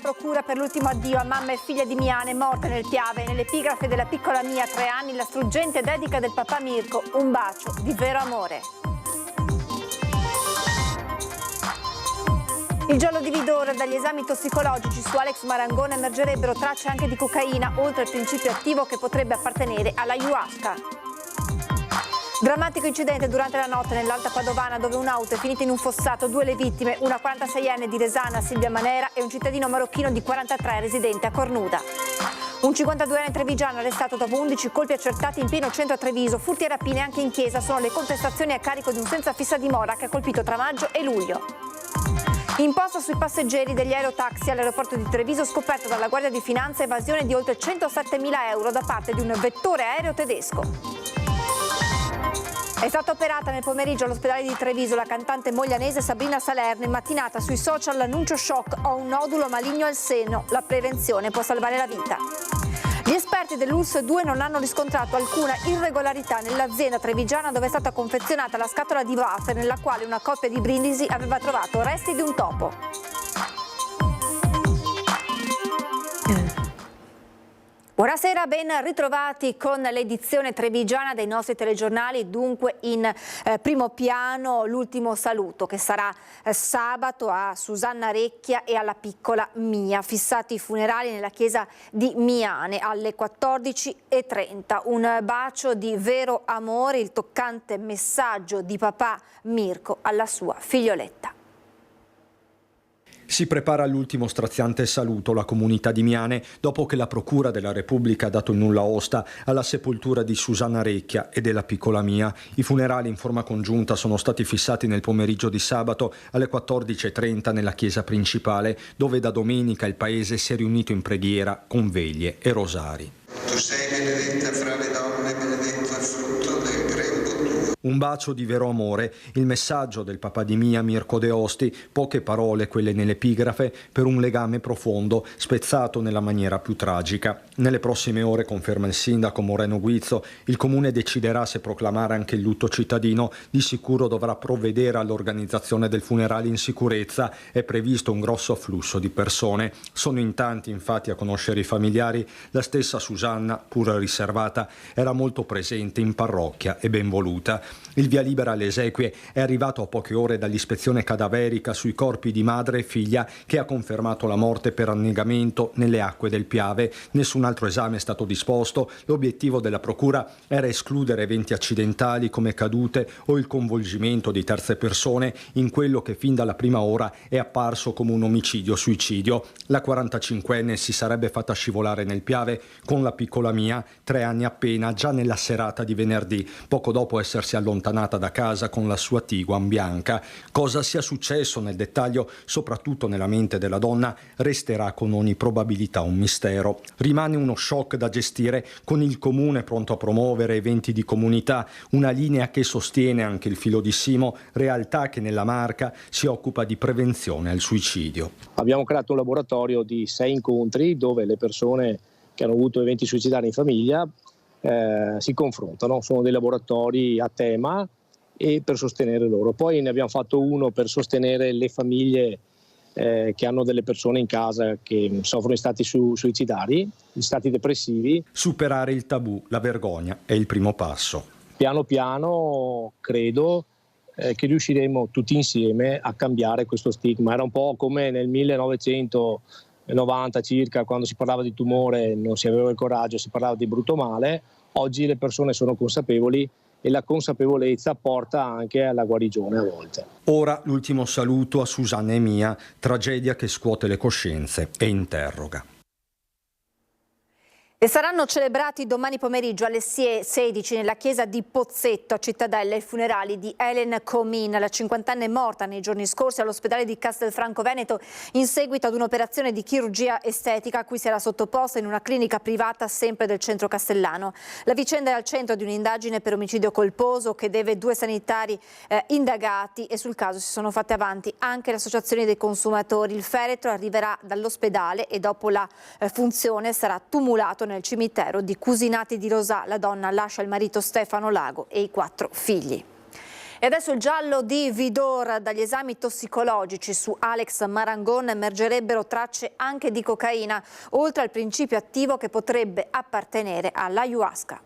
procura per l'ultimo addio a mamma e figlia di Miane, morte nel Piave. Nell'epigrafe della piccola Mia, 3 anni, la struggente dedica del papà Mirko, un bacio di vero amore. Il giallo di Vidore: dagli esami tossicologici su Alex Marangoni emergerebbero tracce anche di cocaina, oltre al principio attivo che potrebbe appartenere alla ayahuasca. Drammatico incidente durante la notte nell'Alta Padovana, dove un'auto è finita in un fossato. 2 le vittime, una 46enne di Resana, Silvia Manera, e un cittadino marocchino di 43 residente a Cornuda. Un 52enne trevigiano arrestato dopo 11 colpi accertati in pieno centro a Treviso. Furti e rapine anche in chiesa sono le contestazioni a carico di un senza fissa dimora che ha colpito tra maggio e luglio. Imposta sui passeggeri degli aerotaxi all'aeroporto di Treviso, scoperta dalla Guardia di Finanza evasione di oltre 107.000 euro da parte di un vettore aereo tedesco. È stata operata nel pomeriggio all'ospedale di Treviso la cantante moglianese Sabrina Salerno. In mattinata sui social l'annuncio shock: ho un nodulo maligno al seno, la prevenzione può salvare la vita. Gli esperti dell'ULSS 2 non hanno riscontrato alcuna irregolarità nell'azienda trevigiana dove è stata confezionata la scatola di wafer nella quale una coppia di Brindisi aveva trovato resti di un topo. Buonasera, ben ritrovati con l'edizione trevigiana dei nostri telegiornali. Dunque in primo piano l'ultimo saluto che sarà sabato a Susanna Recchia e alla piccola Mia. Fissati i funerali nella chiesa di Miane alle 14:30. Un bacio di vero amore, il toccante messaggio di papà Mirko alla sua figlioletta. Si prepara all'ultimo straziante saluto la comunità di Miane dopo che la Procura della Repubblica ha dato il nulla osta alla sepoltura di Susanna Recchia e della piccola Mia. I funerali in forma congiunta sono stati fissati nel pomeriggio di sabato alle 14:30 nella chiesa principale, dove da domenica il paese si è riunito in preghiera con veglie e rosari. Tu sei benedetta fra le donne, benedetto il frutto del grembo tuo. Un bacio di vero amore, il messaggio del papà di Mia, Mirko De Osti, poche parole, quelle nell'epigrafe, per un legame profondo, spezzato nella maniera più tragica. Nelle prossime ore, conferma il sindaco Moreno Guizzo, il comune deciderà se proclamare anche il lutto cittadino. Di sicuro dovrà provvedere all'organizzazione del funerale in sicurezza. È previsto un grosso afflusso di persone. Sono in tanti, infatti, a conoscere i familiari. La stessa Susanna, pur riservata, era molto presente in parrocchia e ben voluta. Il via libera alle esequie è arrivato a poche ore dall'ispezione cadaverica sui corpi di madre e figlia, che ha confermato la morte per annegamento nelle acque del Piave. Nessun altro esame è stato disposto. L'obiettivo della procura era escludere eventi accidentali come cadute o il coinvolgimento di terze persone in quello che fin dalla prima ora è apparso come un omicidio-suicidio. La 45enne si sarebbe fatta scivolare nel Piave con la piccola Mia, 3 anni appena, già nella serata di venerdì, poco dopo essersi allontanata da casa con la sua Tiguan bianca. Cosa sia successo nel dettaglio, soprattutto nella mente della donna, resterà con ogni probabilità un mistero. Rimane uno shock da gestire, con il comune pronto a promuovere eventi di comunità, una linea che sostiene anche il Filo di Simo, realtà che nella Marca si occupa di prevenzione al suicidio. Abbiamo creato un laboratorio di 6 incontri dove le persone che hanno avuto eventi suicidari in famiglia si confrontano. Sono dei laboratori a tema e per sostenere loro. Poi ne abbiamo fatto uno per sostenere le famiglie che hanno delle persone in casa che soffrono di stati suicidari, di stati depressivi. Superare il tabù, la vergogna è il primo passo. Piano piano credo che riusciremo tutti insieme a cambiare questo stigma. Era un po' come nel 1990 circa, quando si parlava di tumore non si aveva il coraggio, si parlava di brutto male. Oggi le persone sono consapevoli e la consapevolezza porta anche alla guarigione a volte. Ora l'ultimo saluto a Susanna e Mia, tragedia che scuote le coscienze e interroga. E saranno celebrati domani pomeriggio alle 16 nella chiesa di Pozzetto a Cittadella i funerali di Helen Comin, la 50enne morta nei giorni scorsi all'ospedale di Castelfranco Veneto in seguito ad un'operazione di chirurgia estetica a cui si era sottoposta in una clinica privata sempre del centro castellano. La vicenda è al centro di un'indagine per omicidio colposo che vede 2 sanitari indagati, e sul caso si sono fatte avanti anche le associazioni dei consumatori. Il feretro arriverà dall'ospedale e dopo la funzione sarà tumulato nel cimitero di Cusinati di Rosà. La donna lascia il marito Stefano Lago e i 4 figli. E adesso il giallo di Vidor. Dagli esami tossicologici su Alex Marangon emergerebbero tracce anche di cocaina, oltre al principio attivo che potrebbe appartenere all'ayahuasca.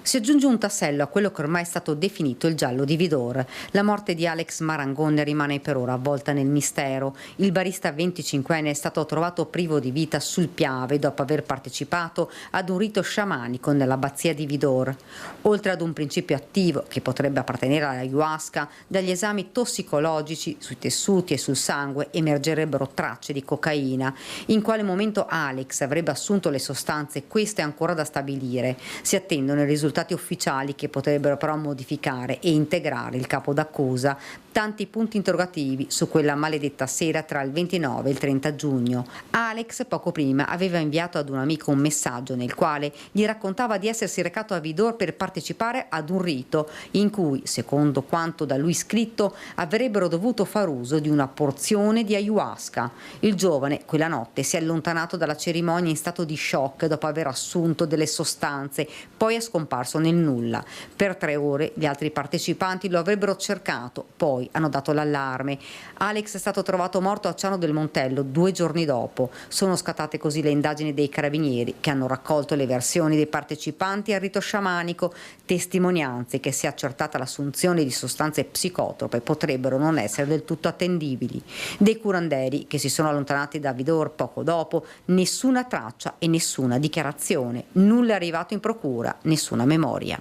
Si aggiunge un tassello a quello che ormai è stato definito il giallo di Vidor. La morte di Alex Marangon rimane per ora avvolta nel mistero. Il barista 25enne è stato trovato privo di vita sul Piave dopo aver partecipato ad un rito sciamanico nell'abbazia di Vidor. Oltre ad un principio attivo che potrebbe appartenere all'ayahuasca, dagli esami tossicologici sui tessuti e sul sangue emergerebbero tracce di cocaina. In quale momento Alex avrebbe assunto le sostanze, questo è ancora da stabilire. Si attendono i risultati ufficiali che potrebbero però modificare e integrare il capo d'accusa. Tanti punti interrogativi su quella maledetta sera tra il 29 e il 30 giugno. Alex poco prima aveva inviato ad un amico un messaggio nel quale gli raccontava di essersi recato a Vidor per partecipare ad un rito in cui, secondo quanto da lui scritto, avrebbero dovuto far uso di una porzione di ayahuasca. Il giovane quella notte si è allontanato dalla cerimonia in stato di shock dopo aver assunto delle sostanze, poi è scomparso nel nulla. Per 3 ore gli altri partecipanti lo avrebbero cercato, poi hanno dato l'allarme. Alex è stato trovato morto a Ciano del Montello 2 giorni dopo. Sono scattate così le indagini dei carabinieri che hanno raccolto le versioni dei partecipanti al rito sciamanico, testimonianze che, se accertata l'assunzione di sostanze psicotrope, potrebbero non essere del tutto attendibili. Dei curanderi che si sono allontanati da Vidor poco dopo, nessuna traccia e nessuna dichiarazione, nulla è arrivato in procura, nessuna memoria.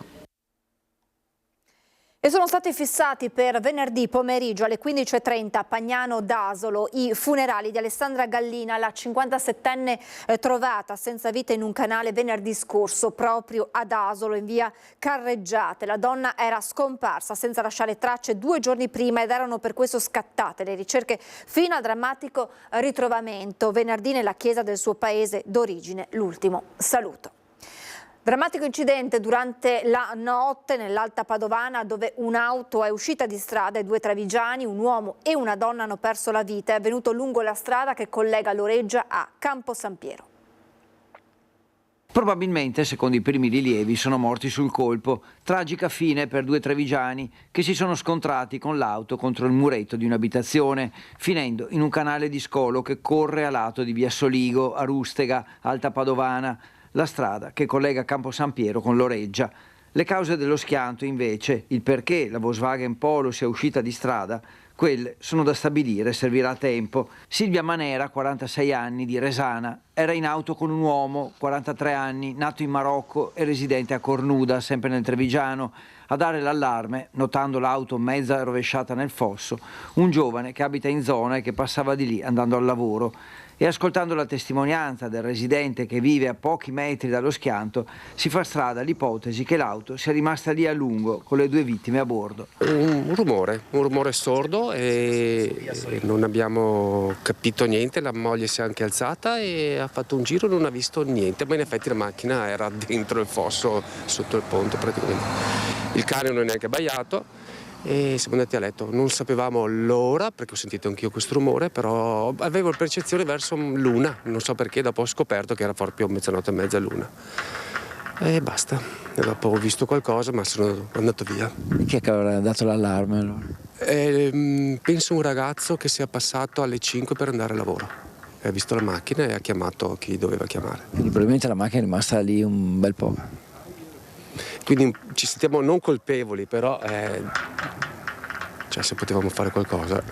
E sono stati fissati per venerdì pomeriggio alle 15:30 a Pagnano d'Asolo i funerali di Alessandra Gallina, la 57enne trovata senza vita in un canale venerdì scorso proprio ad Asolo in via Carreggiate. La donna era scomparsa senza lasciare tracce 2 giorni prima ed erano per questo scattate le ricerche fino al drammatico ritrovamento venerdì nella chiesa del suo paese d'origine. L'ultimo saluto. Drammatico incidente durante la notte nell'Alta Padovana, dove un'auto è uscita di strada e 2 trevigiani, un uomo e una donna, hanno perso la vita. È avvenuto lungo la strada che collega Loreggia a Campo San Piero. Probabilmente, secondo i primi rilievi, sono morti sul colpo. Tragica fine per 2 trevigiani che si sono scontrati con l'auto contro il muretto di un'abitazione, finendo in un canale di scolo che corre a lato di via Soligo, a Rustega, Alta Padovana, la strada che collega Campo San Piero con Loreggia. Le cause dello schianto, invece, il perché la Volkswagen Polo sia uscita di strada, quelle sono da stabilire, servirà tempo. Silvia Manera, 46 anni, di Resana, era in auto con un uomo, 43 anni, nato in Marocco e residente a Cornuda, sempre nel Trevigiano. A dare l'allarme, notando l'auto mezza rovesciata nel fosso, un giovane che abita in zona e che passava di lì andando al lavoro. E ascoltando la testimonianza del residente che vive a pochi metri dallo schianto, si fa strada l'ipotesi che l'auto sia rimasta lì a lungo con le 2 vittime a bordo. Un rumore sordo e non abbiamo capito niente, la moglie si è anche alzata e ha fatto un giro e non ha visto niente, ma in effetti la macchina era dentro il fosso sotto il ponte praticamente. Il cane non è neanche abbaiato. E siamo andati a letto, non sapevamo l'ora perché ho sentito anch'io questo rumore, però avevo percezione verso l'una, non so perché, dopo ho scoperto che era proprio 00:30 l'una e basta. E dopo ho visto qualcosa ma sono andato via. Chi è che avrà dato l'allarme allora? Penso un ragazzo che sia passato alle 5 per andare a lavoro, ha visto la macchina e ha chiamato chi doveva chiamare. Quindi probabilmente la macchina è rimasta lì un bel po'. Quindi ci sentiamo non colpevoli, però cioè se potevamo fare qualcosa,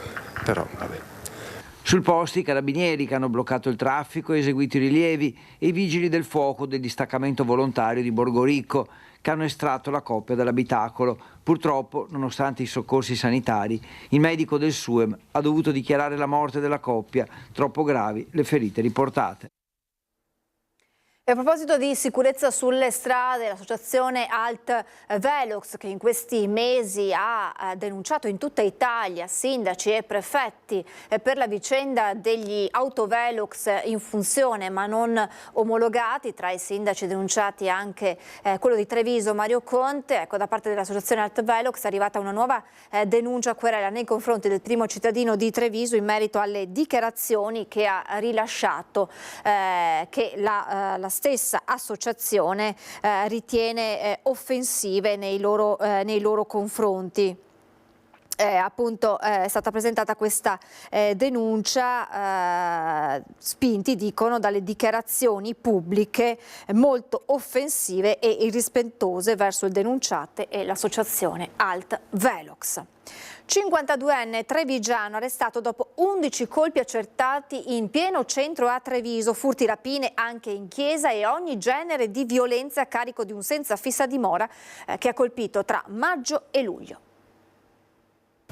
però vabbè. Sul posto i carabinieri che hanno bloccato il traffico e eseguito i rilievi e i vigili del fuoco del distaccamento volontario di Borgoricco che hanno estratto la coppia dall'abitacolo. Purtroppo, nonostante i soccorsi sanitari, il medico del SUEM ha dovuto dichiarare la morte della coppia, troppo gravi le ferite riportate. E a proposito di sicurezza sulle strade, l'associazione Alt Velox, che in questi mesi ha denunciato in tutta Italia sindaci e prefetti per la vicenda degli autovelox in funzione ma non omologati, tra i sindaci denunciati anche quello di Treviso, Mario Conte. Ecco, da parte dell'associazione Alt Velox è arrivata una nuova denuncia querela nei confronti del primo cittadino di Treviso in merito alle dichiarazioni che ha rilasciato che la stessa associazione ritiene offensive nei loro confronti. Appunto è stata presentata questa denuncia, spinti, dicono, dalle dichiarazioni pubbliche molto offensive e irrispettose verso il denunciante e l'associazione Alt Velox. 52enne trevigiano arrestato dopo 11 colpi accertati in pieno centro a Treviso, furti, rapine anche in chiesa e ogni genere di violenza a carico di un senza fissa dimora che ha colpito tra maggio e luglio.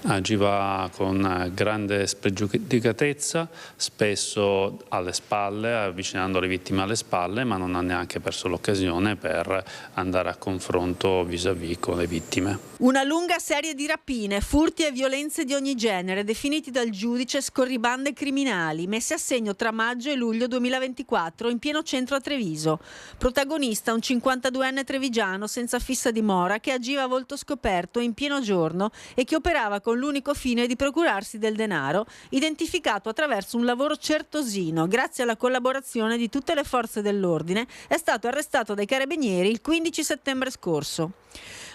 Agiva con grande spregiudicatezza, spesso alle spalle, avvicinando le vittime alle spalle, ma non ha neanche perso l'occasione per andare a confronto vis-à-vis con le vittime. Una lunga serie di rapine, furti e violenze di ogni genere, definiti dal giudice scorribande criminali, messe a segno tra maggio e luglio 2024 in pieno centro a Treviso. Protagonista un 52enne trevigiano senza fissa dimora che agiva a volto scoperto in pieno giorno e che operava con l'unico fine di procurarsi del denaro, identificato attraverso un lavoro certosino. Grazie alla collaborazione di tutte le forze dell'ordine, è stato arrestato dai carabinieri il 15 settembre scorso.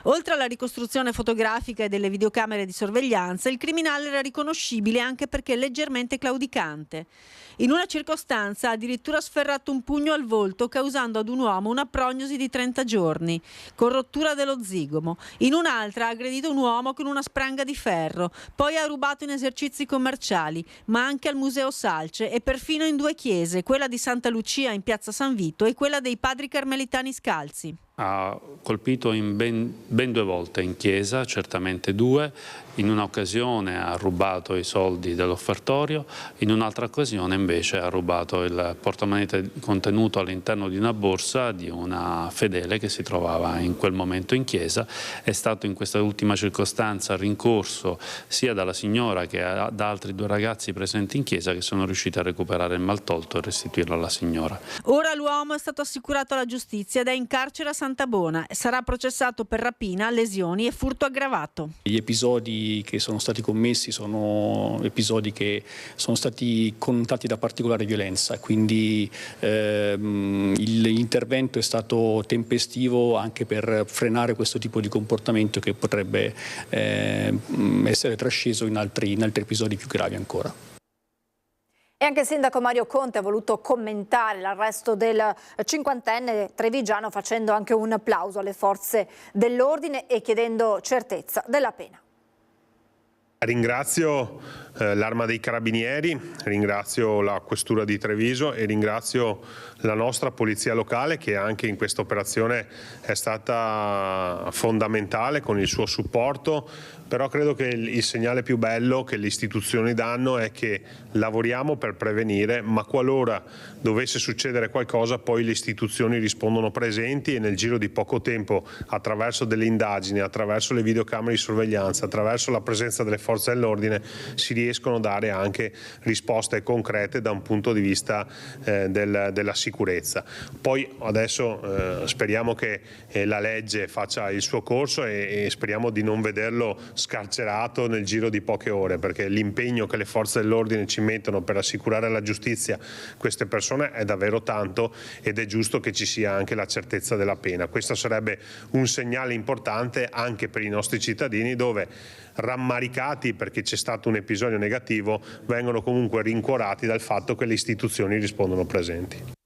Oltre alla ricostruzione fotografica e delle videocamere di sorveglianza, il criminale era riconoscibile anche perché leggermente claudicante. In una circostanza ha addirittura sferrato un pugno al volto, causando ad un uomo una prognosi di 30 giorni, con rottura dello zigomo. In un'altra ha aggredito un uomo con una spranga di ferro, poi ha rubato in esercizi commerciali, ma anche al Museo Salce e perfino in 2 chiese, quella di Santa Lucia in piazza San Vito e quella dei Padri Carmelitani Scalzi. Ha colpito ben 2 volte in chiesa, certamente 2, in un'occasione ha rubato i soldi dell'offertorio, in un'altra occasione invece ha rubato il portamonete contenuto all'interno di una borsa di una fedele che si trovava in quel momento in chiesa. È stato in questa ultima circostanza rincorso sia dalla signora che da altri 2 ragazzi presenti in chiesa che sono riusciti a recuperare il maltolto e restituirlo alla signora. Ora l'uomo è stato assicurato alla giustizia ed è in carcere a Santabona e sarà processato per rapina, lesioni e furto aggravato. Gli episodi che sono stati commessi sono episodi che sono stati connotati da particolare violenza, quindi l'intervento è stato tempestivo anche per frenare questo tipo di comportamento che potrebbe essere trasceso in altri episodi più gravi ancora. E anche il sindaco Mario Conte ha voluto commentare l'arresto del 50enne trevigiano, facendo anche un applauso alle forze dell'ordine e chiedendo certezza della pena. Ringrazio l'Arma dei Carabinieri, ringrazio la Questura di Treviso e ringrazio la nostra Polizia Locale che anche in questa operazione è stata fondamentale con il suo supporto, però credo che il segnale più bello che le istituzioni danno è che lavoriamo per prevenire, ma qualora dovesse succedere qualcosa poi le istituzioni rispondono presenti e nel giro di poco tempo, attraverso delle indagini, attraverso le videocamere di sorveglianza, attraverso la presenza delle forze dell'ordine si riescono a dare anche risposte concrete da un punto di vista della sicurezza. Poi adesso speriamo che la legge faccia il suo corso e speriamo di non vederlo scarcerato nel giro di poche ore, perché l'impegno che le forze dell'ordine ci mettono per assicurare alla giustizia queste persone è davvero tanto ed è giusto che ci sia anche la certezza della pena. Questo sarebbe un segnale importante anche per i nostri cittadini, dove rammaricati perché c'è stato un episodio negativo vengono comunque rincuorati dal fatto che le istituzioni rispondono presenti.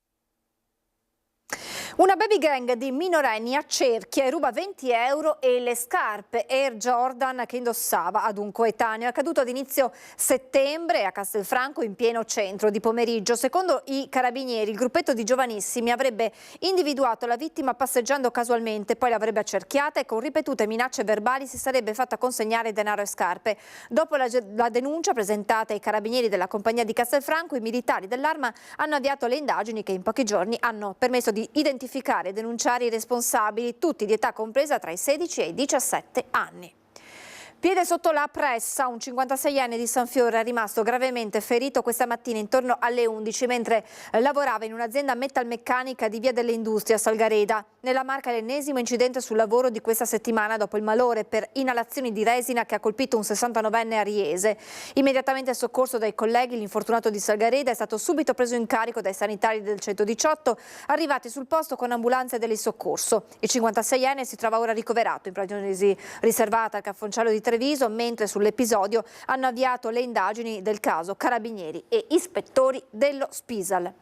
Una baby gang di minorenni accerchia e ruba 20 euro e le scarpe Air Jordan che indossava ad un coetaneo. È accaduto ad inizio settembre a Castelfranco in pieno centro di pomeriggio. Secondo i carabinieri il gruppetto di giovanissimi avrebbe individuato la vittima passeggiando casualmente, poi l'avrebbe accerchiata e con ripetute minacce verbali si sarebbe fatta consegnare denaro e scarpe. Dopo la denuncia presentata ai carabinieri della compagnia di Castelfranco, i militari dell'Arma hanno avviato le indagini che in pochi giorni hanno permesso di identificare e denunciare i responsabili, tutti di età compresa tra i 16 e i 17 anni. Piede sotto la pressa, un 56enne di San Fiore è rimasto gravemente ferito questa mattina intorno alle 11 mentre lavorava in un'azienda metalmeccanica di Via delle Industrie a Salgareda. Nella Marca l'ennesimo incidente sul lavoro di questa settimana dopo il malore per inalazioni di resina che ha colpito un 69enne ariese. Immediatamente soccorso dai colleghi, l'infortunato di Salgareda è stato subito preso in carico dai sanitari del 118, arrivati sul posto con ambulanze dell'Isoccorso. Il 56enne si trova ora ricoverato in prognosi riservata al Caffoncello di Treviso, mentre sull'episodio hanno avviato le indagini del caso carabinieri e ispettori dello Spisal.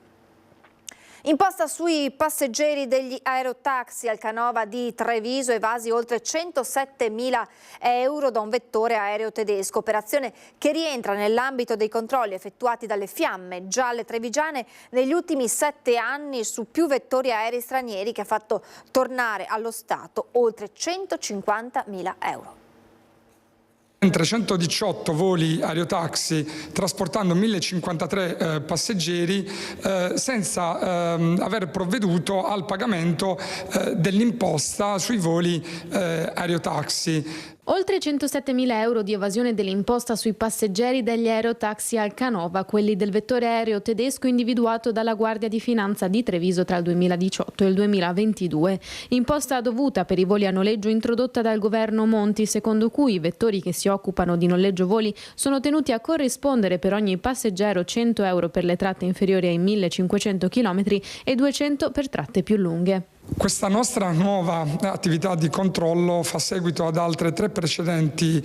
Imposta sui passeggeri degli aerotaxi al Canova di Treviso, evasi oltre 107.000 euro da un vettore aereo tedesco, operazione che rientra nell'ambito dei controlli effettuati dalle Fiamme Gialle trevigiane negli ultimi 7 anni su più vettori aerei stranieri, che ha fatto tornare allo Stato oltre 150.000 euro. 318 voli aerotaxi trasportando 1053 passeggeri senza aver provveduto al pagamento dell'imposta sui voli aerotaxi. Oltre 107.000 euro di evasione dell'imposta sui passeggeri degli aerotaxi al Canova, quelli del vettore aereo tedesco individuato dalla Guardia di Finanza di Treviso tra il 2018 e il 2022. Imposta dovuta per i voli a noleggio introdotta dal governo Monti, secondo cui i vettori che si occupano di noleggio voli sono tenuti a corrispondere per ogni passeggero 100 euro per le tratte inferiori ai 1.500 km e 200 per tratte più lunghe. Questa nostra nuova attività di controllo fa seguito ad altre 3 precedenti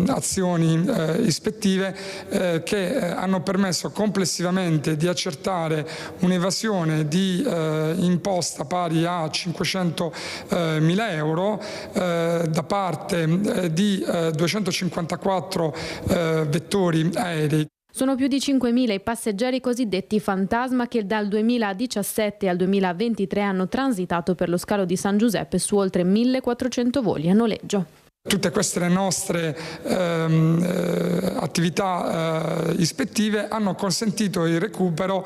azioni ispettive che hanno permesso complessivamente di accertare un'evasione di imposta pari a 500.000 euro da parte di 254 vettori aerei. Sono più di 5.000 i passeggeri cosiddetti fantasma che dal 2017 al 2023 hanno transitato per lo scalo di San Giuseppe su oltre 1.400 voli a noleggio. Tutte queste nostre attività ispettive hanno consentito il recupero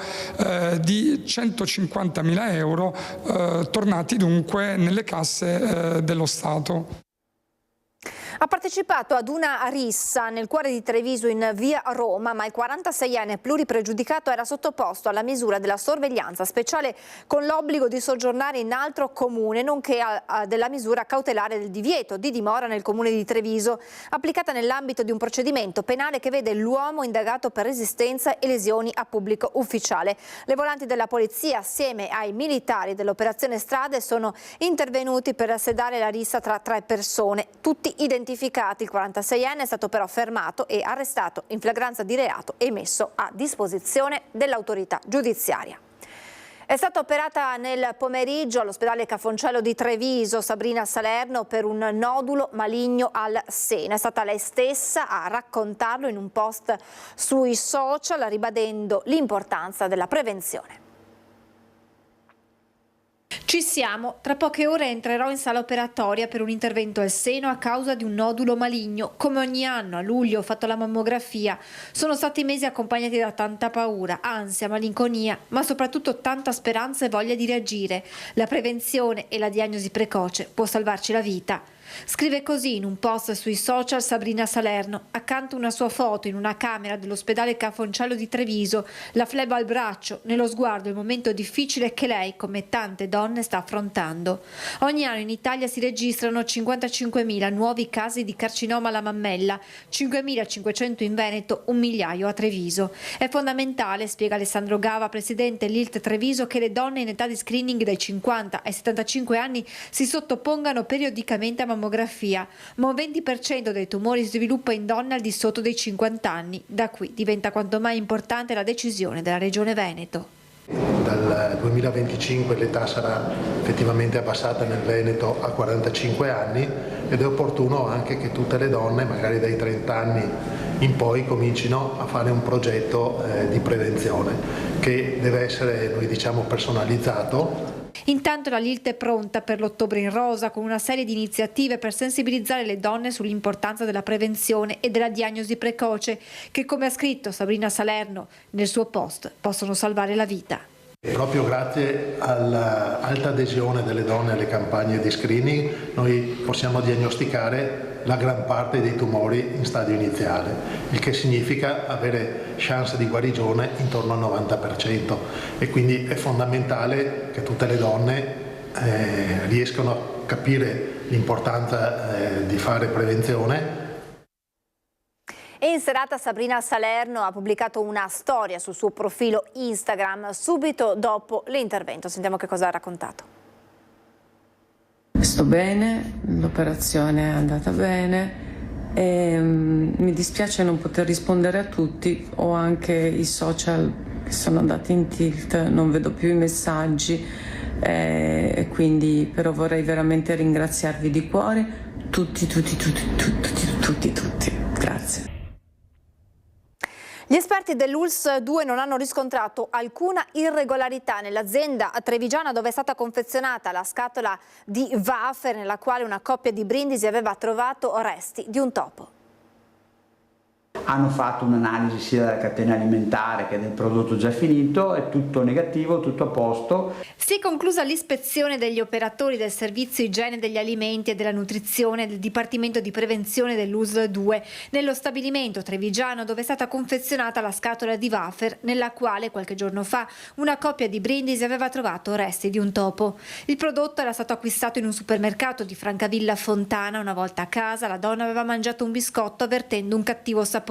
di 150.000 euro tornati dunque nelle casse dello Stato. Ha partecipato ad una rissa nel cuore di Treviso in via Roma, ma il 46enne pluripregiudicato era sottoposto alla misura della sorveglianza speciale con l'obbligo di soggiornare in altro comune, nonché della misura cautelare del divieto di dimora nel comune di Treviso, applicata nell'ambito di un procedimento penale che vede l'uomo indagato per resistenza e lesioni a pubblico ufficiale. Le volanti della polizia, assieme ai militari dell'operazione Strade, sono intervenuti per sedare la rissa tra 3 persone, tutti identificati. Il 46enne è stato però fermato e arrestato in flagranza di reato e messo a disposizione dell'autorità giudiziaria. È stata operata nel pomeriggio all'ospedale Caffoncello di Treviso Sabrina Salerno per un nodulo maligno al seno. È stata lei stessa a raccontarlo in un post sui social, ribadendo l'importanza della prevenzione. Ci siamo, tra poche ore entrerò in sala operatoria per un intervento al seno a causa di un nodulo maligno. Come ogni anno a luglio ho fatto la mammografia. Sono stati mesi accompagnati da tanta paura, ansia, malinconia, ma soprattutto tanta speranza e voglia di reagire. La prevenzione e la diagnosi precoce può salvarci la vita. Scrive così in un post sui social Sabrina Salerno, accanto una sua foto in una camera dell'ospedale Caffoncello di Treviso, la flebo al braccio, nello sguardo il momento difficile che lei, come tante donne, sta affrontando. Ogni anno in Italia si registrano 55.000 nuovi casi di carcinoma alla mammella, 5.500 in Veneto, 1 migliaio a Treviso. È fondamentale, spiega Alessandro Gava, presidente Lilt Treviso, che le donne in età di screening dai 50 ai 75 anni si sottopongano periodicamente a mammografia, ma un 20% dei tumori si sviluppa in donne al di sotto dei 50 anni. Da qui diventa quanto mai importante la decisione della Regione Veneto. Dal 2025 l'età sarà effettivamente abbassata nel Veneto a 45 anni ed è opportuno anche che tutte le donne, magari dai 30 anni in poi, comincino a fare un progetto di prevenzione che deve essere, noi diciamo, personalizzato. Intanto la Lilt è pronta per l'Ottobre in Rosa con una serie di iniziative per sensibilizzare le donne sull'importanza della prevenzione e della diagnosi precoce che, come ha scritto Sabrina Salerno nel suo post, possono salvare la vita. Proprio grazie all'alta adesione delle donne alle campagne di screening noi possiamo diagnosticare la gran parte dei tumori in stadio iniziale, il che significa avere chance di guarigione intorno al 90% e quindi è fondamentale che tutte le donne riescano a capire l'importanza di fare prevenzione. E in serata Sabrina Salerno ha pubblicato una storia sul suo profilo Instagram subito dopo l'intervento. Sentiamo che cosa ha raccontato. Sto bene, l'operazione è andata bene e mi dispiace non poter rispondere a tutti. Ho anche i social che sono andati in tilt, non vedo più i messaggi e quindi però vorrei veramente ringraziarvi di cuore tutti. Grazie. Gli esperti dell'ULSS 2 non hanno riscontrato alcuna irregolarità nell'azienda trevigiana dove è stata confezionata la scatola di wafer nella quale una coppia di Brindisi aveva trovato resti di un topo. Hanno fatto un'analisi sia della catena alimentare che del prodotto già finito, è tutto negativo, tutto a posto. Si è conclusa l'ispezione degli operatori del servizio igiene degli alimenti e della nutrizione del Dipartimento di Prevenzione dell'ULSS 2 nello stabilimento trevigiano dove è stata confezionata la scatola di wafer nella quale qualche giorno fa una coppia di Brindisi aveva trovato resti di un topo. Il prodotto era stato acquistato in un supermercato di Francavilla Fontana. Una volta a casa la donna aveva mangiato un biscotto avvertendo un cattivo sapore.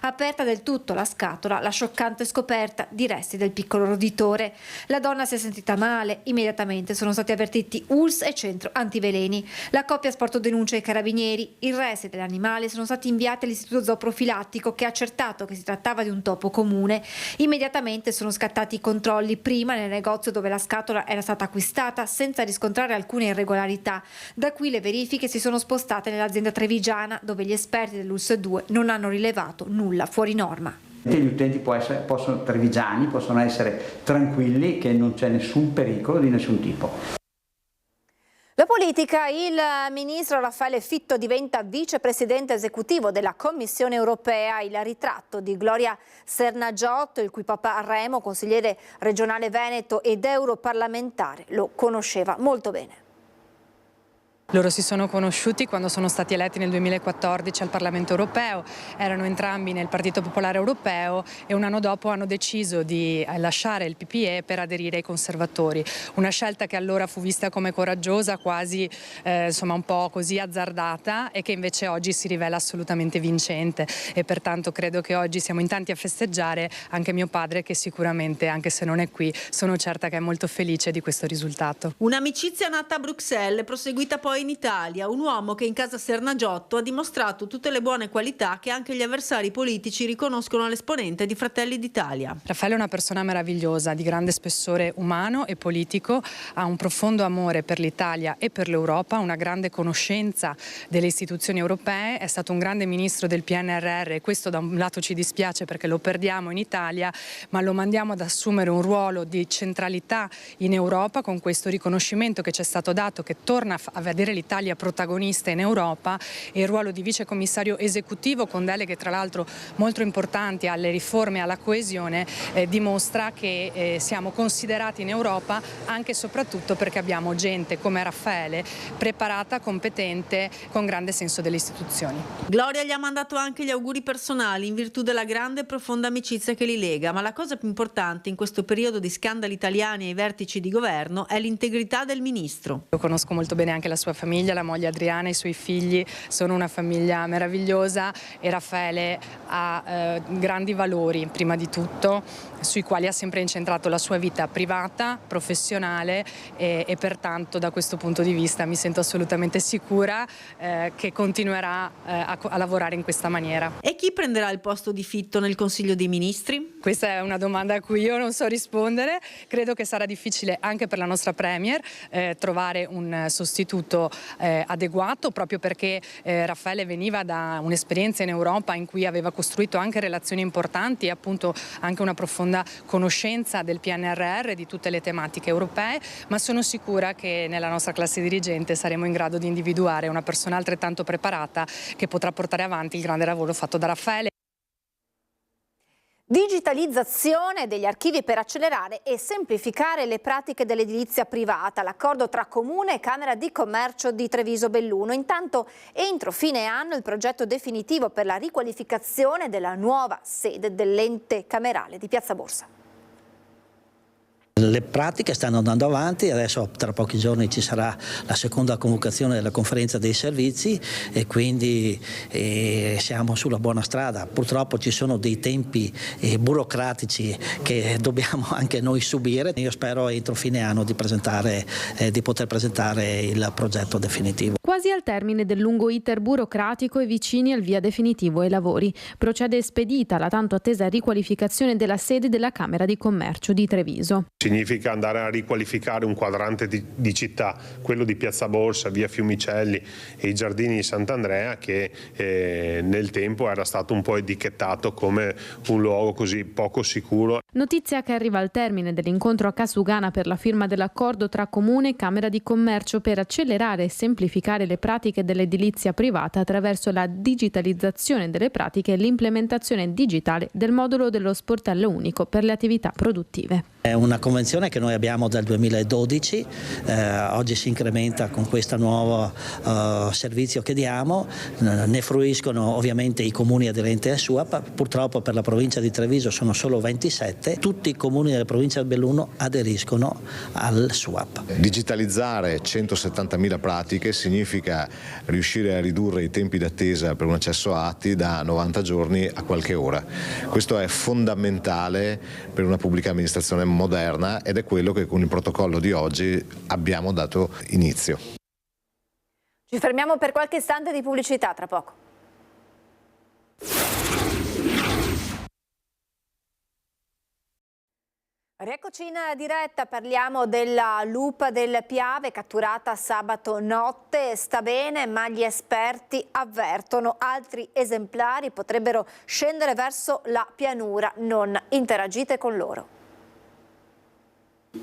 Aperta del tutto la scatola, la scioccante scoperta di resti del piccolo roditore. La donna si è sentita male, immediatamente sono stati avvertiti ULSS e centro antiveleni. La coppia ha sporto denuncia ai carabinieri. I resti dell'animale sono stati inviati all'istituto zooprofilattico che ha accertato che si trattava di un topo comune. Immediatamente sono scattati i controlli, prima nel negozio dove la scatola era stata acquistata senza riscontrare alcune irregolarità. Da qui le verifiche si sono spostate nell'azienda trevigiana dove gli esperti dell'ULSS 2 non hanno rilevato nulla fuori norma. Gli utenti trevigiani possono essere tranquilli che non c'è nessun pericolo di nessun tipo. La politica, il ministro Raffaele Fitto diventa vicepresidente esecutivo della Commissione europea. Il ritratto di Gloria Sernagiotto, il cui papà Remo, consigliere regionale veneto ed europarlamentare, lo conosceva molto bene. Loro si sono conosciuti quando sono stati eletti nel 2014 al Parlamento europeo, erano entrambi nel Partito Popolare Europeo e un anno dopo hanno deciso di lasciare il PPE per aderire ai conservatori. Una scelta che allora fu vista come coraggiosa, quasi un po' così azzardata e che invece oggi si rivela assolutamente vincente e pertanto credo che oggi siamo in tanti a festeggiare, anche mio padre che sicuramente, anche se non è qui, sono certa che è molto felice di questo risultato. Un'amicizia nata a Bruxelles, proseguita poi in Italia, un uomo che in casa Sernagiotto ha dimostrato tutte le buone qualità che anche gli avversari politici riconoscono all'esponente di Fratelli d'Italia. Raffaele è una persona meravigliosa, di grande spessore umano e politico, ha un profondo amore per l'Italia e per l'Europa, una grande conoscenza delle istituzioni europee, è stato un grande ministro del PNRR e questo da un lato ci dispiace perché lo perdiamo in Italia, ma lo mandiamo ad assumere un ruolo di centralità in Europa con questo riconoscimento che ci è stato dato, che torna a vedere l'Italia protagonista in Europa e il ruolo di vicecommissario esecutivo con deleghe tra l'altro molto importanti alle riforme e alla coesione dimostra che siamo considerati in Europa anche e soprattutto perché abbiamo gente come Raffaele preparata, competente, con grande senso delle istituzioni. Gloria gli ha mandato anche gli auguri personali in virtù della grande e profonda amicizia che li lega, ma la cosa più importante in questo periodo di scandali italiani ai vertici di governo è l'integrità del ministro. Io conosco molto bene anche la sua famiglia, la moglie Adriana, i suoi figli, sono una famiglia meravigliosa e Raffaele ha grandi valori prima di tutto sui quali ha sempre incentrato la sua vita privata, professionale e pertanto da questo punto di vista mi sento assolutamente sicura che continuerà a lavorare in questa maniera. E chi prenderà il posto di Fitto nel Consiglio dei Ministri? Questa è una domanda a cui io non so rispondere, credo che sarà difficile anche per la nostra Premier trovare un sostituto adeguato proprio perché Raffaele veniva da un'esperienza in Europa in cui aveva costruito anche relazioni importanti e appunto anche una profonda conoscenza del PNRR e di tutte le tematiche europee, ma sono sicura che nella nostra classe dirigente saremo in grado di individuare una persona altrettanto preparata che potrà portare avanti il grande lavoro fatto da Raffaele. Digitalizzazione degli archivi per accelerare e semplificare le pratiche dell'edilizia privata, l'accordo tra Comune e Camera di Commercio di Treviso Belluno. Intanto, entro fine anno, il progetto definitivo per la riqualificazione della nuova sede dell'ente camerale di Piazza Borsa. Le pratiche stanno andando avanti, adesso tra pochi giorni ci sarà la seconda convocazione della conferenza dei servizi e quindi siamo sulla buona strada. Purtroppo ci sono dei tempi burocratici che dobbiamo anche noi subire. Io spero entro fine anno di poter presentare il progetto definitivo. Quasi al termine del lungo iter burocratico e vicini al via definitivo ai lavori. Procede spedita la tanto attesa riqualificazione della sede della Camera di Commercio di Treviso. Significa andare a riqualificare un quadrante di città, quello di Piazza Borsa, via Fiumicelli e i giardini di Sant'Andrea, che nel tempo era stato un po' etichettato come un luogo così poco sicuro. Notizia che arriva al termine dell'incontro a Casugana per la firma dell'accordo tra Comune e Camera di Commercio per accelerare e semplificare le pratiche dell'edilizia privata attraverso la digitalizzazione delle pratiche e l'implementazione digitale del modulo dello sportello unico per le attività produttive. È una convenzione che noi abbiamo dal 2012, oggi si incrementa con questo nuovo servizio che diamo, ne fruiscono ovviamente i comuni aderenti al SUAP, purtroppo per la provincia di Treviso sono solo 27, tutti i comuni della provincia di Belluno aderiscono al SUAP. Digitalizzare 170.000 pratiche significa riuscire a ridurre i tempi d'attesa per un accesso a atti da 90 giorni a qualche ora. Questo è fondamentale per una pubblica amministrazione moderna ed è quello che con il protocollo di oggi abbiamo dato inizio. Ci fermiamo per qualche istante di pubblicità, tra poco. Rieccoci in diretta, parliamo della lupa del Piave catturata sabato notte. Sta bene, ma gli esperti avvertono altri esemplari potrebbero scendere verso la pianura. Non interagite con loro.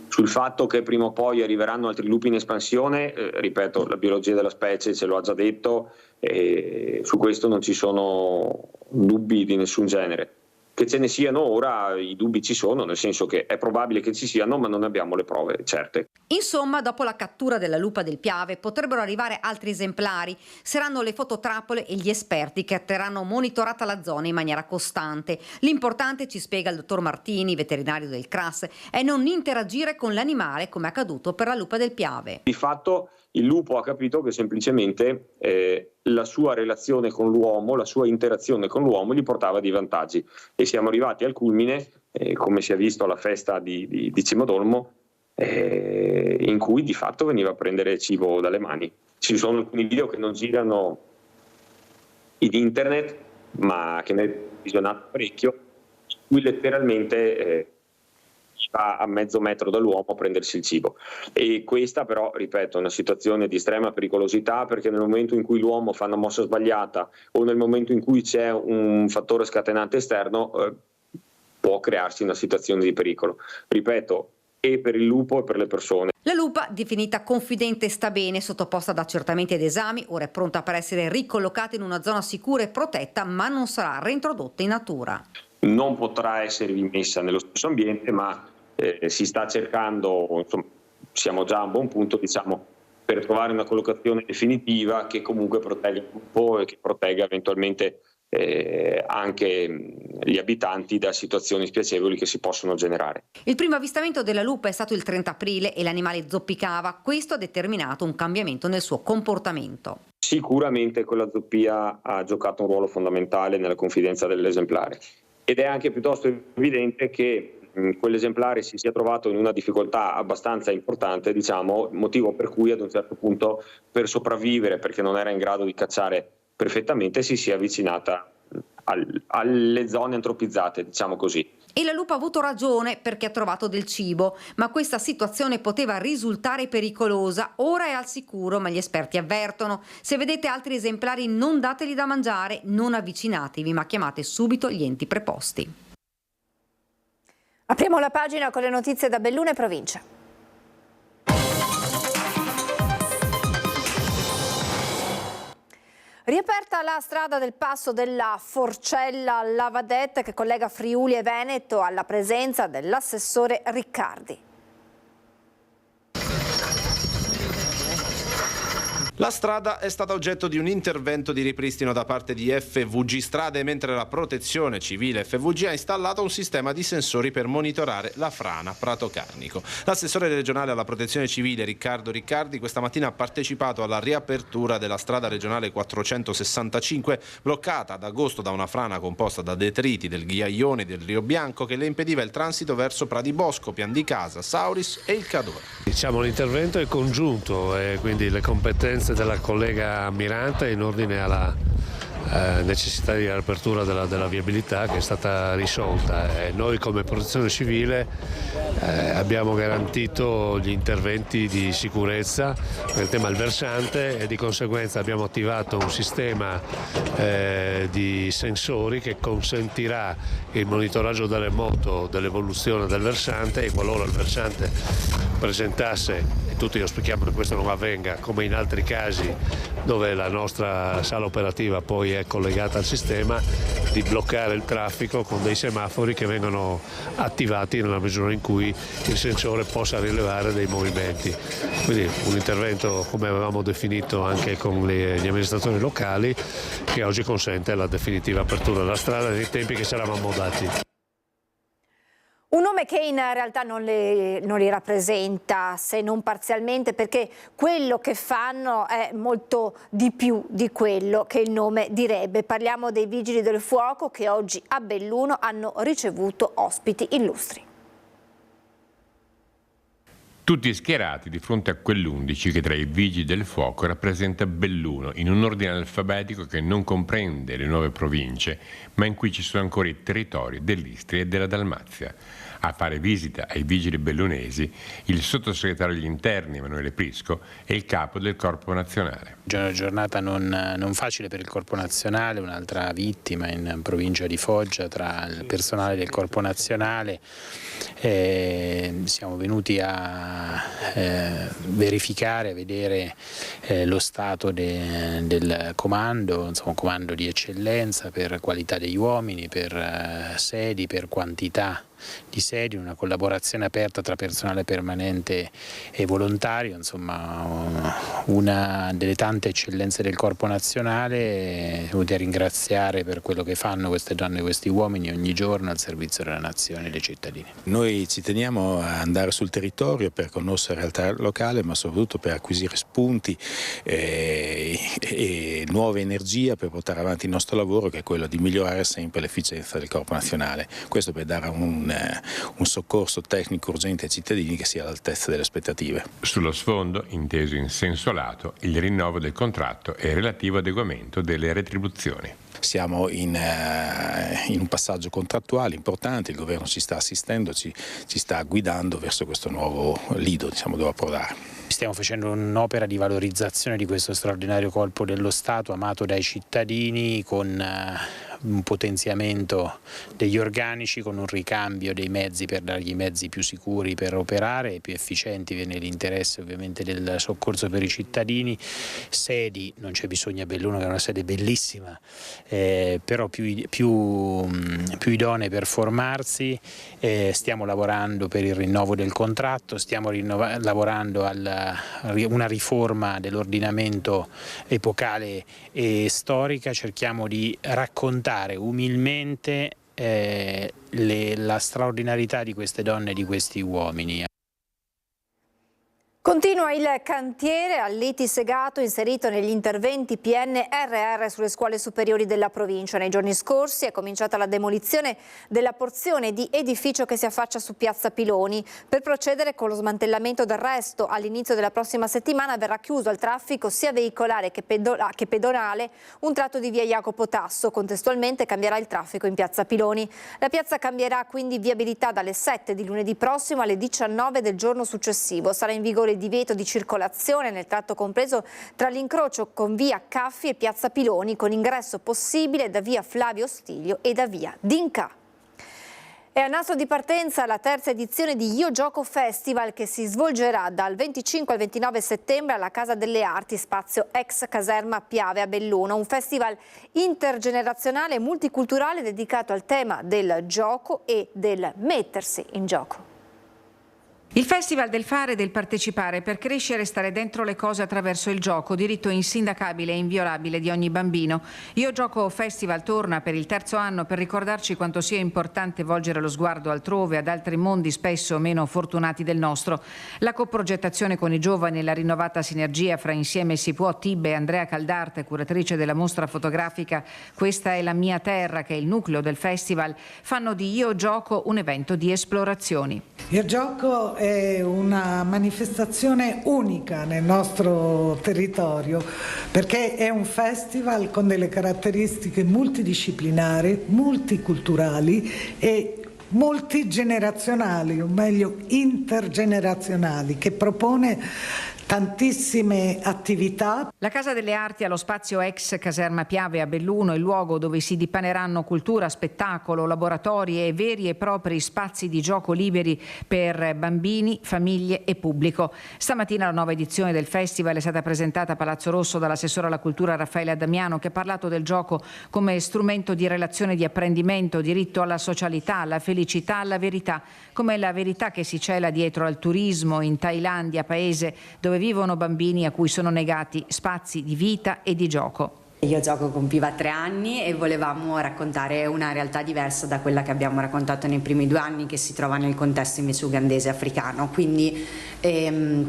Sul fatto che prima o poi arriveranno altri lupi in espansione, ripeto, la biologia della specie ce lo ha già detto e su questo non ci sono dubbi di nessun genere. Che ce ne siano ora, i dubbi ci sono, nel senso che è probabile che ci siano, ma non abbiamo le prove certe. Insomma, dopo la cattura della lupa del Piave potrebbero arrivare altri esemplari. Saranno le fototrappole e gli esperti che terranno monitorata la zona in maniera costante. L'importante, ci spiega il dottor Martini, veterinario del CRAS, è non interagire con l'animale come è accaduto per la lupa del Piave. Di fatto il lupo ha capito che semplicemente la sua relazione con l'uomo, la sua interazione con l'uomo gli portava dei vantaggi e siamo arrivati al culmine, come si è visto alla festa di Cimodolmo, in cui di fatto veniva a prendere cibo dalle mani. Ci sono alcuni video che non girano in internet, ma che ne ho visionato parecchio, in cui letteralmente va a mezzo metro dall'uomo a prendersi il cibo. E questa però, ripeto, è una situazione di estrema pericolosità, perché nel momento in cui l'uomo fa una mossa sbagliata o nel momento in cui c'è un fattore scatenante esterno può crearsi una situazione di pericolo. Ripeto, e per il lupo e per le persone. La lupa, definita confidente, sta bene, sottoposta ad accertamenti ed esami, ora è pronta per essere ricollocata in una zona sicura e protetta, ma non sarà reintrodotta in natura. Non potrà essere rimessa nello stesso ambiente, ma si sta cercando, insomma, siamo già a un buon punto, diciamo, per trovare una collocazione definitiva che comunque protegga il lupo e che protegga eventualmente anche gli abitanti da situazioni spiacevoli che si possono generare. Il primo avvistamento della lupa è stato il 30 aprile e l'animale zoppicava. Questo ha determinato un cambiamento nel suo comportamento. Sicuramente quella zoppia ha giocato un ruolo fondamentale nella confidenza dell'esemplare ed è anche piuttosto evidente che quell'esemplare si sia trovato in una difficoltà abbastanza importante, diciamo, motivo per cui ad un certo punto, per sopravvivere, perché non era in grado di cacciare perfettamente, si sia avvicinata alle zone antropizzate, diciamo così. E la lupa ha avuto ragione perché ha trovato del cibo, ma questa situazione poteva risultare pericolosa. Ora è al sicuro, ma gli esperti avvertono: se vedete altri esemplari non dateli da mangiare, non avvicinatevi, ma chiamate subito gli enti preposti. Apriamo la pagina con le notizie da Belluno e provincia. Riaperta la strada del passo della Forcella Lavadette che collega Friuli e Veneto, alla presenza dell'assessore Riccardi. La strada è stata oggetto di un intervento di ripristino da parte di FVG Strade, mentre la Protezione Civile FVG ha installato un sistema di sensori per monitorare la frana Prato Carnico. L'assessore regionale alla Protezione Civile Riccardo Riccardi questa mattina ha partecipato alla riapertura della strada regionale 465, bloccata ad agosto da una frana composta da detriti del ghiaione del Rio Bianco che le impediva il transito verso Pradibosco, Pian di Casa, Sauris e il Cadore. Diciamo l'intervento è congiunto e quindi le competenze della collega Mirante in ordine alla necessità di riapertura della viabilità che è stata risolta e noi come Protezione Civile abbiamo garantito gli interventi di sicurezza per il tema del versante e di conseguenza abbiamo attivato un sistema di sensori che consentirà il monitoraggio da remoto dell'evoluzione del versante e qualora il versante presentasse, e tutti auspichiamo che questo non avvenga come in altri casi dove la nostra sala operativa poi è collegata al sistema, di bloccare il traffico con dei semafori che vengono attivati nella misura in cui il sensore possa rilevare dei movimenti. Quindi un intervento come avevamo definito anche con gli amministratori locali che oggi consente la definitiva apertura della strada nei tempi che ci eravamo dati. Un nome che in realtà non li rappresenta, se non parzialmente, perché quello che fanno è molto di più di quello che il nome direbbe. Parliamo dei Vigili del Fuoco che oggi a Belluno hanno ricevuto ospiti illustri. Tutti schierati di fronte a quell'11 che tra i Vigili del Fuoco rappresenta Belluno, in un ordine alfabetico che non comprende le nuove province, ma in cui ci sono ancora i territori dell'Istria e della Dalmazia. A fare visita ai vigili bellunesi il sottosegretario agli interni Emanuele Prisco e il capo del Corpo Nazionale. Una giornata non facile per il Corpo Nazionale, un'altra vittima in provincia di Foggia tra il personale del Corpo Nazionale. Siamo venuti a verificare, a vedere lo stato del comando, insomma un comando di eccellenza per qualità degli uomini, per sedi, per quantità di sedi, una collaborazione aperta tra personale permanente e volontario, insomma una delle tante eccellenze del Corpo Nazionale. Voglio ringraziare per quello che fanno queste donne e questi uomini ogni giorno al servizio della nazione e dei cittadini. Noi ci teniamo a andare sul territorio per conoscere la realtà locale, ma soprattutto per acquisire spunti e nuove energie per portare avanti il nostro lavoro, che è quello di migliorare sempre l'efficienza del Corpo Nazionale. Questo per dare un soccorso tecnico urgente ai cittadini che sia all'altezza delle aspettative. Sullo sfondo, inteso in senso lato, il rinnovo del contratto e il relativo adeguamento delle retribuzioni. Siamo in un passaggio contrattuale importante, il governo ci sta assistendo, ci sta guidando verso questo nuovo lido, dove approdare. Stiamo facendo un'opera di valorizzazione di questo straordinario colpo dello Stato amato dai cittadini, con un potenziamento degli organici, con un ricambio dei mezzi per dargli i mezzi più sicuri per operare e più efficienti nell'interesse ovviamente del soccorso per i cittadini. Sedi, non c'è bisogno a Belluno che è una sede bellissima, però più idonee per formarsi. Stiamo lavorando per il rinnovo del contratto, stiamo lavorando a una riforma dell'ordinamento epocale e storica, cerchiamo di raccontare umilmente la straordinarietà di queste donne e di questi uomini. Continua il cantiere al Liti Segato inserito negli interventi PNRR sulle scuole superiori della provincia. Nei giorni scorsi è cominciata la demolizione della porzione di edificio che si affaccia su Piazza Piloni. Per procedere con lo smantellamento del resto, all'inizio della prossima settimana verrà chiuso al traffico sia veicolare che pedonale un tratto di via Jacopo Tasso. Contestualmente cambierà il traffico in Piazza Piloni. La piazza cambierà quindi viabilità dalle 7 di lunedì prossimo alle 19 del giorno successivo. Sarà in vigore il divieto di circolazione nel tratto compreso tra l'incrocio con via Caffi e Piazza Piloni, con ingresso possibile da via Flavio Stilio e da via D'Inca. È a nastro di partenza la terza edizione di Io Gioco Festival, che si svolgerà dal 25 al 29 settembre alla Casa delle Arti, spazio ex caserma Piave a Belluno. Un festival intergenerazionale e multiculturale dedicato al tema del gioco e del mettersi in gioco. Il Festival del fare e del partecipare per crescere e stare dentro le cose attraverso il gioco, diritto insindacabile e inviolabile di ogni bambino. Io Gioco Festival torna per il 3° anno per ricordarci quanto sia importante volgere lo sguardo altrove, ad altri mondi spesso meno fortunati del nostro. La coprogettazione con i giovani e la rinnovata sinergia fra Insieme si può, Tibbe e Andrea Caldarte, curatrice della mostra fotografica Questa è la mia terra, che è il nucleo del festival, fanno di Io Gioco un evento di esplorazioni. Io Gioco è una manifestazione unica nel nostro territorio perché è un festival con delle caratteristiche multidisciplinari, multiculturali e multigenerazionali, o meglio intergenerazionali, che propone tantissime attività. La Casa delle Arti allo spazio ex Caserma Piave a Belluno, il luogo dove si dipaneranno cultura, spettacolo, laboratori e veri e propri spazi di gioco liberi per bambini, famiglie e pubblico. Stamattina la nuova edizione del festival è stata presentata a Palazzo Rosso dall'assessore alla cultura Raffaele Damiano, che ha parlato del gioco come strumento di relazione, di apprendimento, diritto alla socialità, alla felicità, alla verità, come la verità che si cela dietro al turismo in Thailandia, paese dove vivono bambini a cui sono negati spazi di vita e di gioco. Io Gioco compiva 3 anni e volevamo raccontare una realtà diversa da quella che abbiamo raccontato nei primi 2 anni, che si trova nel contesto invece ugandese africano, quindi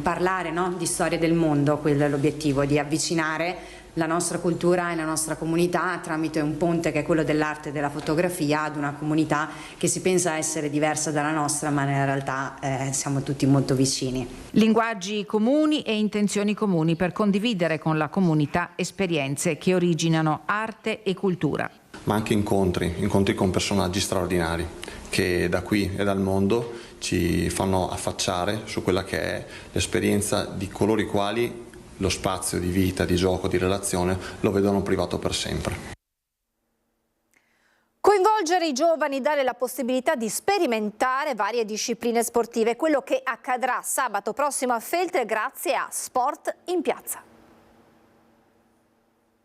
parlare di storia del mondo, quello è l'obiettivo, di avvicinare la nostra cultura e la nostra comunità tramite un ponte che è quello dell'arte e della fotografia ad una comunità che si pensa essere diversa dalla nostra, ma nella realtà siamo tutti molto vicini. Linguaggi comuni e intenzioni comuni per condividere con la comunità esperienze che originano arte e cultura. Ma anche incontri con personaggi straordinari che da qui e dal mondo ci fanno affacciare su quella che è l'esperienza di coloro i quali lo spazio di vita, di gioco, di relazione lo vedono privato per sempre. Coinvolgere i giovani, dare la possibilità di sperimentare varie discipline sportive, quello che accadrà sabato prossimo a Feltre grazie a Sport in Piazza.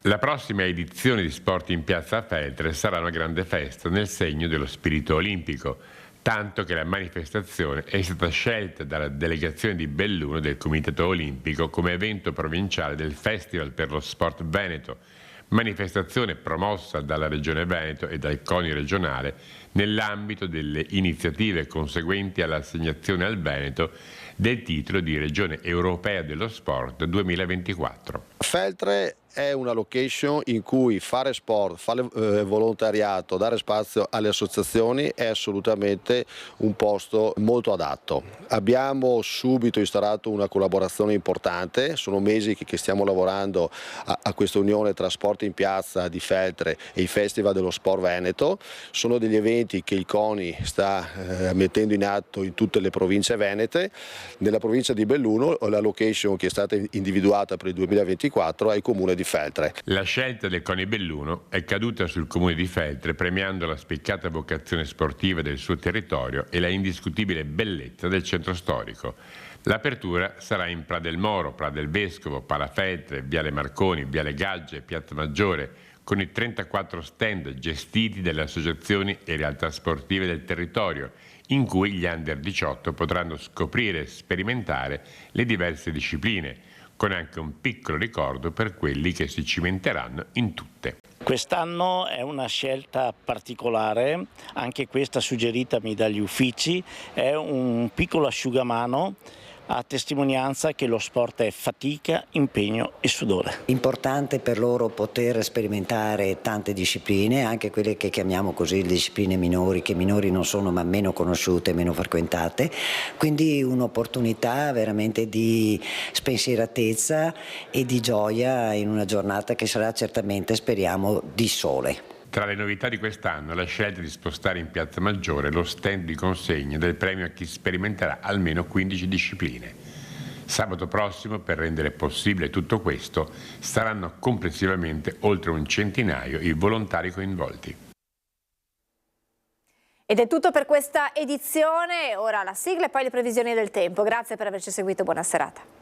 La prossima edizione di Sport in Piazza a Feltre sarà una grande festa nel segno dello spirito olimpico, tanto che la manifestazione è stata scelta dalla delegazione di Belluno del Comitato Olimpico come evento provinciale del Festival per lo Sport Veneto, manifestazione promossa dalla Regione Veneto e dal CONI regionale nell'ambito delle iniziative conseguenti all'assegnazione al Veneto del titolo di Regione Europea dello Sport 2024. Feltre è una location in cui fare sport, fare volontariato, dare spazio alle associazioni è assolutamente un posto molto adatto. Abbiamo subito instaurato una collaborazione importante, sono mesi che stiamo lavorando a questa unione tra Sport in Piazza di Feltre e il Festival dello Sport Veneto. Sono degli eventi che il CONI sta mettendo in atto in tutte le province venete. Nella provincia di Belluno la location che è stata individuata per il 2024 è il comune di Feltre. La scelta del CONI Belluno è caduta sul comune di Feltre, premiando la spiccata vocazione sportiva del suo territorio e la indiscutibile bellezza del centro storico. L'apertura sarà in Pra del Moro, Pra del Vescovo, Palafeltre, Viale Marconi, Viale Gagge, Piazza Maggiore, con i 34 stand gestiti dalle associazioni e realtà sportive del territorio, in cui gli under 18 potranno scoprire e sperimentare le diverse discipline, con anche un piccolo ricordo per quelli che si cimenteranno in tutte. Quest'anno è una scelta particolare, anche questa suggeritami dagli uffici, è un piccolo asciugamano a testimonianza che lo sport è fatica, impegno e sudore. Importante per loro poter sperimentare tante discipline, anche quelle che chiamiamo così discipline minori, che minori non sono ma meno conosciute, meno frequentate, quindi un'opportunità veramente di spensieratezza e di gioia in una giornata che sarà certamente, speriamo, di sole. Tra le novità di quest'anno la scelta di spostare in Piazza Maggiore lo stand di consegna del premio a chi sperimenterà almeno 15 discipline. Sabato prossimo, per rendere possibile tutto questo, saranno complessivamente oltre un centinaio i volontari coinvolti. Ed è tutto per questa edizione, ora la sigla e poi le previsioni del tempo. Grazie per averci seguito, buona serata.